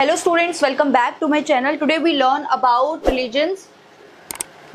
Hello students, welcome back to my channel. Today we learn about religions,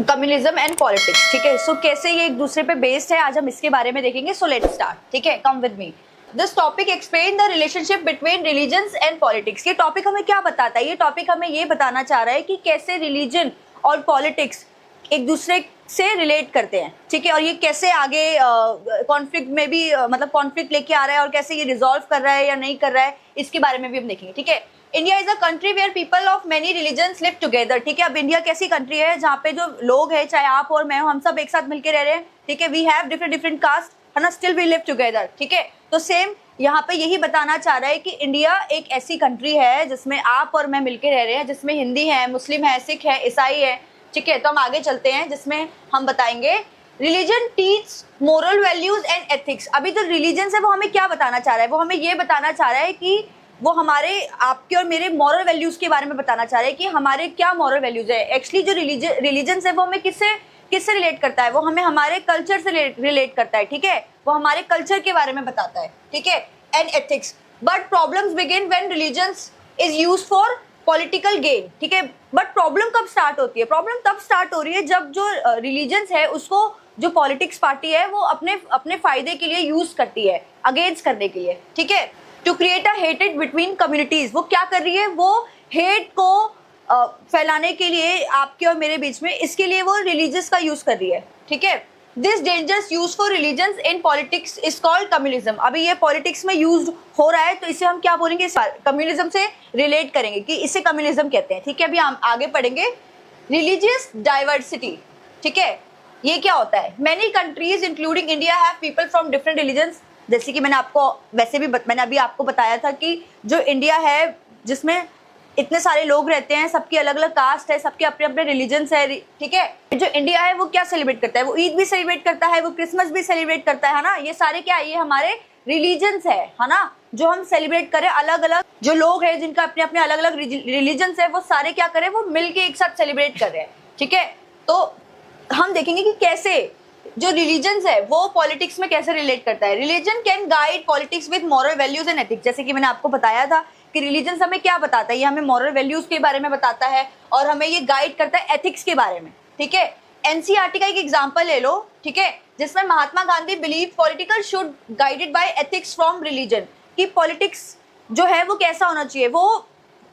communism and politics. ठीक है, सो कैसे ये एक दूसरे पे बेस्ड है, आज हम इसके बारे में देखेंगे. So let's start. ठीक है, come with me. This topic explain the relationship between religions and politics. ये टॉपिक हमें क्या बताता है? ये टॉपिक हमें ये बताना चाह रहा है कि कैसे रिलीजन और पॉलिटिक्स एक दूसरे से रिलेट करते हैं. ठीक है, और ये कैसे आगे कॉन्फ्लिक्ट में भी मतलब कॉन्फ्लिक्ट लेके आ रहा है और कैसे ये रिजॉल्व कर रहा है या नहीं कर रहा है, इसके बारे में भी हम देखेंगे. ठीक है, India is a country where people of many religions live together. ठीक है, अब इंडिया कैसी कंट्री है जहाँ पे जो लोग हैं, चाहे आप और मैं हो, हम सब एक साथ मिलकर रह रहे हैं. ठीक है, वी हैव डिफरेंट कास्ट, है ना, स्टिल वी लिव टुगेदर. ठीक है, तो सेम यहाँ पे यही बताना चाह रहा है कि इंडिया एक ऐसी कंट्री है जिसमें आप और मैं मिलकर रह रहे हैं, जिसमें हिंदी है, मुस्लिम है, सिख है, ईसाई है. ठीक है, तो हम आगे चलते हैं जिसमें हम बताएंगे religion teach moral values and ethics. अभी जो रिलीजन है वो हमें क्या बताना चाह रहा है? वो हमें ये बताना चाह रहा है कि वो हमारे आपके और मेरे मॉरल वैल्यूज के बारे में बताना चाह रहे हैं कि हमारे क्या मॉरल वैल्यूज है. एक्चुअली जो रिलीजन है वो हमें किससे रिलेट करता है? वो हमें हमारे कल्चर से रिलेट करता है. ठीक है, वो हमारे कल्चर के बारे में बताता है. ठीक है, and ethics. But problems begin when religions is used for political gain. ठीक है, बट प्रॉब्लम कब स्टार्ट होती है? प्रॉब्लम तब स्टार्ट हो रही है जब जो रिलीजन्स है उसको जो पॉलिटिक्स पार्टी है वो अपने फायदे के लिए यूज करती है, अगेंस्ट करने के लिए. ठीक है, टू क्रिएट अ हेटेड बिटवीन कम्युनिटीज. वो क्या कर रही है? वो हेट को फैलाने के लिए आपके और मेरे बीच में, इसके लिए वो रिलीजियस का यूज कर रही है. ठीक है, this dangerous use for religions in politics is called communism. अभी ये पॉलिटिक्स में यूज हो रहा है तो इसे हम क्या बोलेंगे? कम्युनिज्म से रिलेट करेंगे कि इसे कम्युनिज्म कहते हैं. ठीक है, अभी हम आगे पढ़ेंगे. Religious diversity. ठीक है, ये क्या होता है? Many countries including India have people from different religions. जैसे कि मैंने आपको वैसे भी मैंने अभी आपको बताया था कि जो इंडिया है जिसमें इतने सारे लोग रहते हैं, सबकी अलग अलग कास्ट है, सबके अपने अपने रिलीजन्स है. ठीक है, जो इंडिया है वो क्या सेलिब्रेट करता है? वो ईद भी सेलिब्रेट करता है, वो क्रिसमस भी सेलिब्रेट करता है ना. ये सारे क्या है? ये हमारे रिलीजन्स है ना, जो हम सेलिब्रेट करें. अलग अलग जो लोग हैं जिनका अपने अपने अलग अलग रिलीजन्स है, वो सारे क्या करें? वो मिलके एक साथ सेलिब्रेट कर रहे हैं. ठीक है, तो हम देखेंगे कि कैसे जो रिलीजन्स है वो पॉलिटिक्स में कैसे रिलेट करता है. Religion can guide politics with moral values and ethics. जैसे कि मैंने आपको बताया था कि रिलीजन हमें क्या बताता है? ये हमें मॉरल वैल्यूज के बारे में बताता है और हमें ये गाइड करता है एथिक्स के बारे में. ठीक है, एनसीईआरटी का एक एग्जांपल ले लो. ठीक है, जिसमें Mahatma Gandhi believe political should guided by ethics from religion. कि पॉलिटिक्स जो है वो कैसा होना चाहिए? वो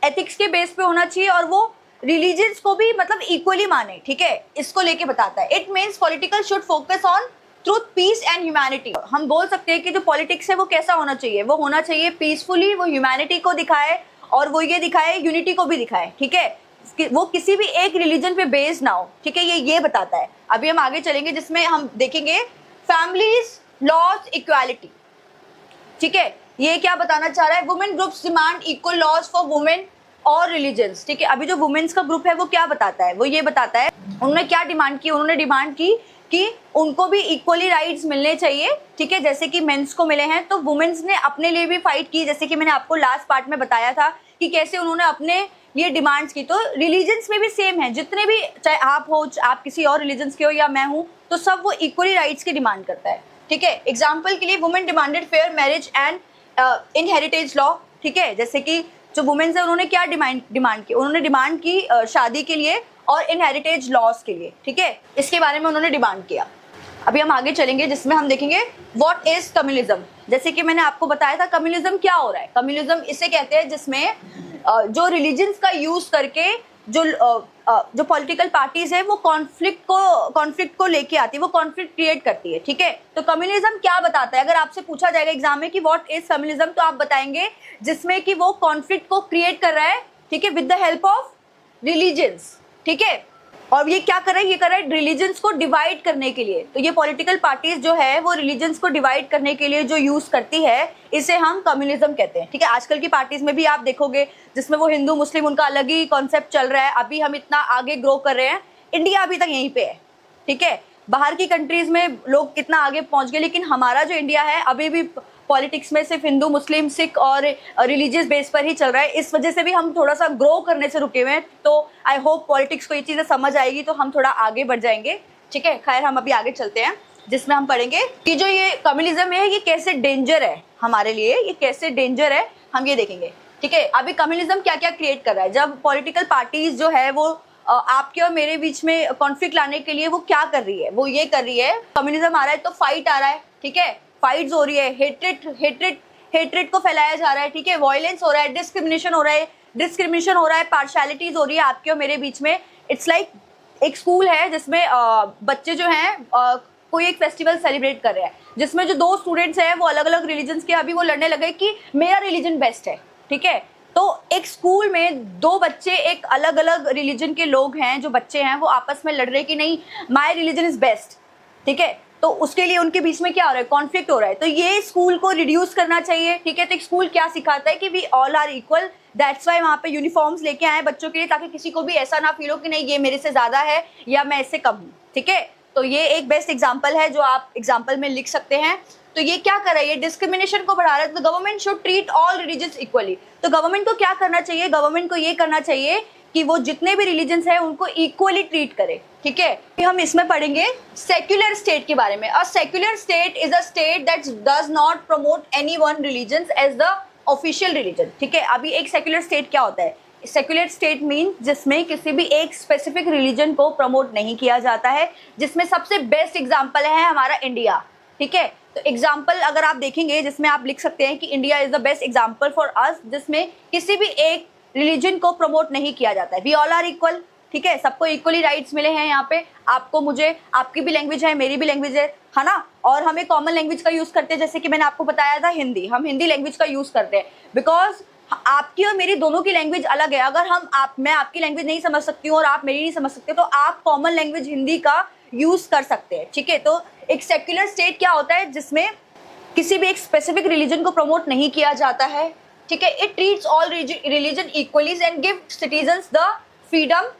एथिक्स के बेस पे होना चाहिए और वो रिलीजियंस को भी मतलब इक्वली माने. ठीक है, इसको लेके बताता है. It means political should focus on truth, peace and humanity. हम बोल सकते हैं कि जो पॉलिटिक्स है वो कैसा होना चाहिए? वो होना चाहिए पीसफुली, वो ह्यूमैनिटी को दिखाए और वो ये दिखाए यूनिटी को भी दिखाए. ठीक है, वो किसी भी एक रिलीजन पे बेस्ड ना हो. ठीक है, ये बताता है. अभी हम आगे चलेंगे जिसमें हम देखेंगे फैमिलीज, लॉज, इक्वालिटी. ठीक है, ये क्या बताना चाह रहा है? Women groups demand equal laws for women और रिलीजन्स. ठीक है, अभी जो वुमेन्स का ग्रुप है वो क्या बताता है? वो ये बताता है उन्होंने क्या डिमांड की. उन्होंने डिमांड की कि उनको भी इक्वली राइट्स मिलने चाहिए. ठीक है, जैसे कि मेंस को मिले हैं, तो वुमेन्स ने अपने लिए भी फाइट की. जैसे कि मैंने आपको लास्ट पार्ट में बताया था कि कैसे उन्होंने अपने लिए डिमांड्स की. तो रिलीजन्स में भी सेम है. जितने भी, चाहे आप हो, आप किसी और रिलीजन्स के हो या मैं हूँ, तो सब वो इक्वली राइट्स की डिमांड करता है. ठीक है, एग्जाम्पल के लिए women demanded fair marriage and inheritance law. ठीक है, जैसे कि जो वुमेन्स है उन्होंने क्या डिमांड की? उन्होंने डिमांड की शादी के लिए और इनहेरिटेज लॉस के लिए. ठीक है, इसके बारे में उन्होंने डिमांड किया. अभी हम आगे चलेंगे जिसमें हम देखेंगे व्हाट इज कम्युनिज्म. जैसे कि मैंने आपको बताया था कम्युनिज्म क्या हो रहा है. कम्युनिज्म इसे कहते हैं जिसमें जो रिलीजन्स का यूज करके जो पॉलिटिकल पार्टीज है वो कॉन्फ्लिक्ट को लेके आती है, वो कॉन्फ्लिक्ट क्रिएट करती है. ठीक है, तो कम्युनिज्म क्या बताता है? अगर आपसे पूछा जाएगा एग्जाम में कि व्हाट इज कम्युनिज्म, तो आप बताएंगे जिसमें कि वो कॉन्फ्लिक्ट को क्रिएट कर रहा है. ठीक है, with the help of religions. ठीक है, और ये क्या कर रहा है? ये कर रहा है रिलीजन्स को डिवाइड करने के लिए. तो ये पॉलिटिकल पार्टीज जो है वो रिलीजन्स को डिवाइड करने के लिए जो यूज करती है, इसे हम कम्युनिज्म कहते हैं. ठीक है, आजकल की पार्टीज में भी आप देखोगे जिसमें वो हिंदू मुस्लिम उनका अलग ही कॉन्सेप्ट चल रहा है. अभी हम इतना आगे ग्रो कर रहे हैं, इंडिया अभी तक यहीं पे है. ठीक है, बाहर की कंट्रीज में लोग कितना आगे पहुंच गए, लेकिन हमारा जो इंडिया है अभी भी पॉलिटिक्स में सिर्फ हिंदू मुस्लिम सिख और रिलीजियस बेस पर ही चल रहा है. इस वजह से भी हम थोड़ा सा ग्रो करने से रुके हुए हैं. तो आई होप पॉलिटिक्स को ये चीज़ें समझ आएगी तो हम थोड़ा आगे बढ़ जाएंगे. ठीक है, खैर हम अभी आगे चलते हैं जिसमें हम पढ़ेंगे कि जो ये कम्युनिज्म है ये कैसे डेंजर है हमारे लिए, ये कैसे डेंजर है हम ये देखेंगे. ठीक है। अभी कम्युनिज्म क्या क्या क्रिएट कर रहा है, जब पॉलिटिकल पार्टीज जो है वो आपके और मेरे बीच में कॉन्फ्लिक्ट लाने के लिए वो क्या कर रही है, वो ये कर रही है, कम्युनिज्म आ रहा है तो फाइट आ रहा है, ठीक है, फाइट्स हो रही है, हेट्रेड को फैलाया जा रहा है, ठीक है, वायलेंस हो रहा है, डिस्क्रिमिनेशन हो रहा है, पार्शियलिटीज हो रही है आपके और मेरे बीच में। इट्स लाइक एक स्कूल है जिसमें बच्चे जो हैं कोई एक फेस्टिवल सेलिब्रेट कर रहे हैं, जिसमें जो 2 स्टूडेंट्स हैं वो अलग अलग रिलीजन्स के, अभी वो लड़ने लगे कि मेरा रिलीजन बेस्ट है, ठीक है। तो एक स्कूल में 2 बच्चे, एक अलग अलग रिलीजन के लोग हैं जो बच्चे हैं, वो आपस में लड़ रहे कि नहीं माय रिलीजन इज बेस्ट, ठीक है। तो उसके लिए उनके बीच में क्या हो रहा है, कॉन्फ्लिक्ट हो रहा है। तो ये स्कूल को रिड्यूस करना चाहिए, ठीक है। तो एक स्कूल क्या सिखाता है कि we all are equal, that's why वहाँ पे यूनिफॉर्म्स लेके आए बच्चों के लिए, ताकि किसी को भी ऐसा ना फील हो कि नहीं ये मेरे से ज्यादा है या मैं इससे कम हूँ, ठीक है। तो ये एक बेस्ट एग्जाम्पल है जो आप एग्जाम्पल में लिख सकते हैं। तो ये क्या कर रहा है, ये डिस्क्रिमिनेशन को बढ़ा रहा है। तो government should treat all religions equally. तो गवर्नमेंट को क्या करना चाहिए, गवर्नमेंट को ये करना चाहिए कि वो जितने भी रिलीजन्स हैं उनको इक्वली ट्रीट करे, ठीक है। हम इसमें पढ़ेंगे सेक्युलर स्टेट के बारे में। A secular state is a state that does not promote any one religion as the official religion, ठीक है। अभी एक सेक्युलर स्टेट क्या होता है, सेक्युलर स्टेट मीन जिसमें किसी भी एक स्पेसिफिक रिलीजन को प्रमोट नहीं किया जाता है, जिसमें सबसे बेस्ट एग्जाम्पल है हमारा इंडिया, ठीक है। तो एग्जाम्पल अगर आप देखेंगे जिसमें आप लिख सकते हैं कि India is the best example for us, जिसमें किसी भी एक रिलीजन को प्रमोट नहीं किया जाता है। वी ऑल आर इक्वल, ठीक है, सबको इक्वली राइट्स मिले हैं यहाँ पे, आपको मुझे, आपकी भी लैंग्वेज है, मेरी भी लैंग्वेज है ना, और हमें कॉमन लैंग्वेज का यूज करते हैं, जैसे कि मैंने आपको बताया था हिंदी, हम हिंदी लैंग्वेज का यूज करते हैं बिकॉज आपकी और मेरी दोनों की लैंग्वेज अलग है। अगर मैं आपकी लैंग्वेज नहीं समझ सकती हूँ और आप मेरी नहीं समझ सकते, तो आप कॉमन लैंग्वेज हिंदी का यूज कर सकते हैं, ठीक है। तो एक सेक्युलर स्टेट क्या होता है, जिसमें किसी भी एक स्पेसिफिक रिलीजन को प्रमोट नहीं किया जाता है, ठीक है। It treats all religion equally and give citizens the freedom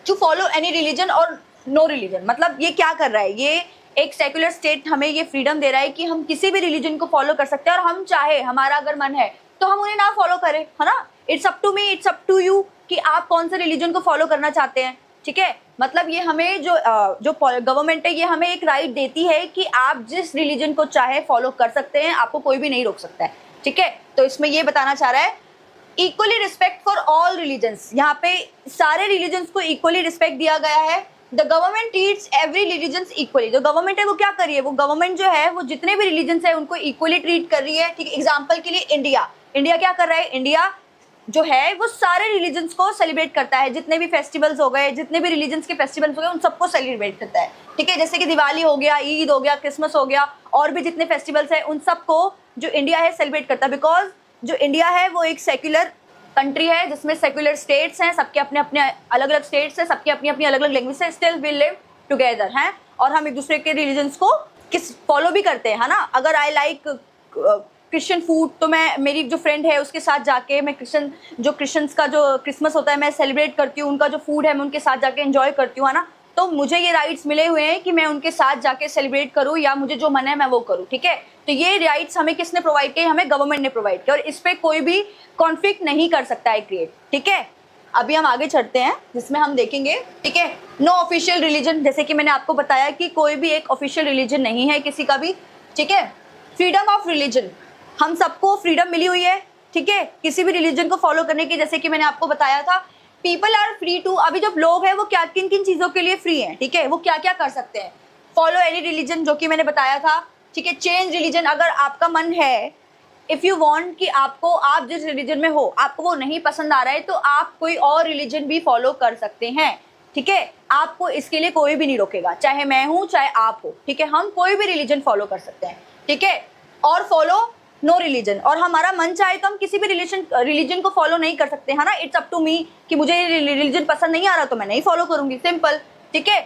to follow any religion और नो रिलीजन। मतलब ये क्या कर रहा है, ये एक सेक्युलर स्टेट हमें ये फ्रीडम दे रहा है कि हम किसी भी रिलीजन को फॉलो कर सकते हैं, और हम चाहे, हमारा अगर मन है तो हम उन्हें ना फॉलो करें, है ना। It's up to me, it's up to you कि आप कौन से रिलीजन को फॉलो करना चाहते हैं, ठीक है। मतलब ये हमें जो गवर्नमेंट है, ये हमें एक राइट देती है कि आप जिस रिलीजन को चाहे फॉलो कर सकते हैं, आपको कोई भी नहीं रोक सकता है, ठीक है। तो इसमें ये बताना चाह रहा है equally respect for all religions, यहाँ पे सारे रिलीजन्स को इक्वली रिस्पेक्ट दिया गया है। The government treats every religions equally. जो गवर्नमेंट है वो क्या कर रही है, वो गवर्नमेंट जो है वो जितने भी रिलीजन्स है उनको इक्वली ट्रीट कर रही है, ठीक है। एग्जाम्पल के लिए इंडिया क्या कर रहा है, इंडिया जो है वो सारे रिलीजन्स को सेलिब्रेट करता है, जितने भी फेस्टिवल्स हो गए, जितने भी रिलीजन्स के फेस्टिवल्स हो गए, उन सबको सेलिब्रेट करता है, ठीक है। जैसे कि दिवाली हो गया, ईद हो गया, क्रिसमस हो गया, और भी जितने फेस्टिवल्स हैं उन सबको जो इंडिया है सेलिब्रेट करता है, बिकॉज जो इंडिया है वो एक सेक्युलर कंट्री है जिसमें सेक्युलर स्टेट्स हैं, सबके अपने अपने अलग अलग स्टेट्स हैं, सबके अपनी अपनी अलग अलग लैंग्वेज है, स्टिल वी लिव टुगेदर हैं, और हम एक दूसरे के रिलीजन्स को फॉलो भी करते हैं, है ना। अगर आई लाइक क्रिश्चियन फूड, तो मैं, मेरी जो फ्रेंड है उसके साथ जाके मैं क्रिश्चियंस का जो क्रिसमस होता है मैं सेलिब्रेट करती हूँ, उनका जो फूड है मैं उनके साथ जाके एंजॉय करती हूँ, है ना। तो मुझे ये राइट्स मिले हुए हैं कि मैं उनके साथ जाके सेलिब्रेट करूँ, या मुझे जो मन है मैं वो करूँ, ठीक है। तो ये राइट्स हमें किसने प्रोवाइड किए, हमें गवर्नमेंट ने प्रोवाइड किया, और इस पर कोई भी कॉन्फ्लिक्ट नहीं कर सकता है क्रिएट, ठीक है। अभी हम आगे चढ़ते हैं जिसमें हम देखेंगे, ठीक है, नो ऑफिशियल रिलीजन। जैसे कि मैंने आपको बताया कि कोई भी एक ऑफिशियल रिलीजन नहीं है किसी का भी, ठीक है। फ्रीडम ऑफ रिलीजन, हम सबको फ्रीडम मिली हुई है, ठीक है, किसी भी रिलीजन को फॉलो करने की। जैसे कि मैंने आपको बताया था पीपल आर फ्री टू, अभी जब लोग हैं वो क्या किन किन चीज़ों के लिए फ्री हैं, ठीक है, वो क्या क्या कर सकते हैं, फॉलो एनी रिलीजन जो कि मैंने बताया था, ठीक है। चेंज रिलीजन, अगर आपका मन है, इफ़ यू वांट कि आपको, आप जिस रिलीजन में हो आपको वो नहीं पसंद आ रहा है, तो आप कोई और रिलीजन भी फॉलो कर सकते हैं, ठीक है। आपको इसके लिए कोई भी नहीं रोकेगा, चाहे मैं हूँ चाहे आप हो, ठीक है। हम कोई भी रिलीजन फॉलो कर सकते हैं, ठीक है। और फॉलो नो रिलीजन, और हमारा मन चाहे तो हम किसी भी रिलीजन को फॉलो नहीं कर सकते, है ना। इट्स अप टू मी कि मुझे रिलीजन पसंद नहीं आ रहा तो मैं नहीं फॉलो करूंगी, सिंपल, ठीक है।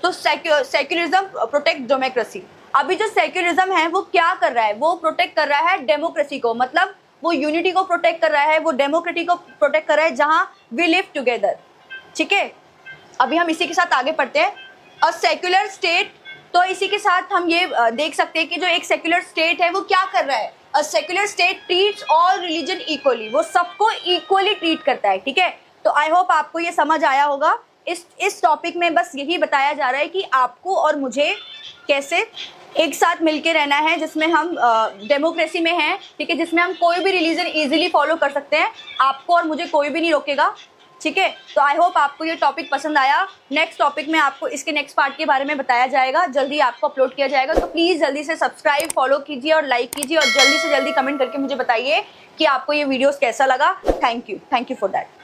तो सेक्युलरिज्म प्रोटेक्ट डेमोक्रेसी। अभी जो सेक्युलरिज्म है वो क्या कर रहा है, वो प्रोटेक्ट कर रहा है डेमोक्रेसी को, मतलब वो यूनिटी को प्रोटेक्ट कर रहा है, वो डेमोक्रेसी को प्रोटेक्ट कर रहा है, जहां वी लिव टुगेदर, ठीक है। अभी हम इसी के साथ आगे पढ़ते हैं। अ सेक्युलर स्टेट, तो इसी के साथ हम ये देख सकते हैं कि जो एक सेक्युलर स्टेट है वो क्या कर रहा है, अ secular state treats all religion equally, वो सबको इक्वली ट्रीट करता है, ठीक है। तो आई होप आपको ये समझ आया होगा। इस टॉपिक में बस यही बताया जा रहा है कि आपको और मुझे कैसे एक साथ मिलके रहना है, जिसमें हम डेमोक्रेसी में हैं, ठीक है, जिसमें हम कोई भी रिलीजन इजीली फॉलो कर सकते हैं, आपको और मुझे कोई भी नहीं रोकेगा, ठीक है। तो आई होप आपको ये टॉपिक पसंद आया। नेक्स्ट टॉपिक में आपको इसके नेक्स्ट पार्ट के बारे में बताया जाएगा, जल्दी आपको अपलोड किया जाएगा। तो प्लीज़ जल्दी से सब्सक्राइब, फॉलो कीजिए और लाइक कीजिए, और जल्दी से जल्दी कमेंट करके मुझे बताइए कि आपको ये वीडियोस कैसा लगा। Thank you for that.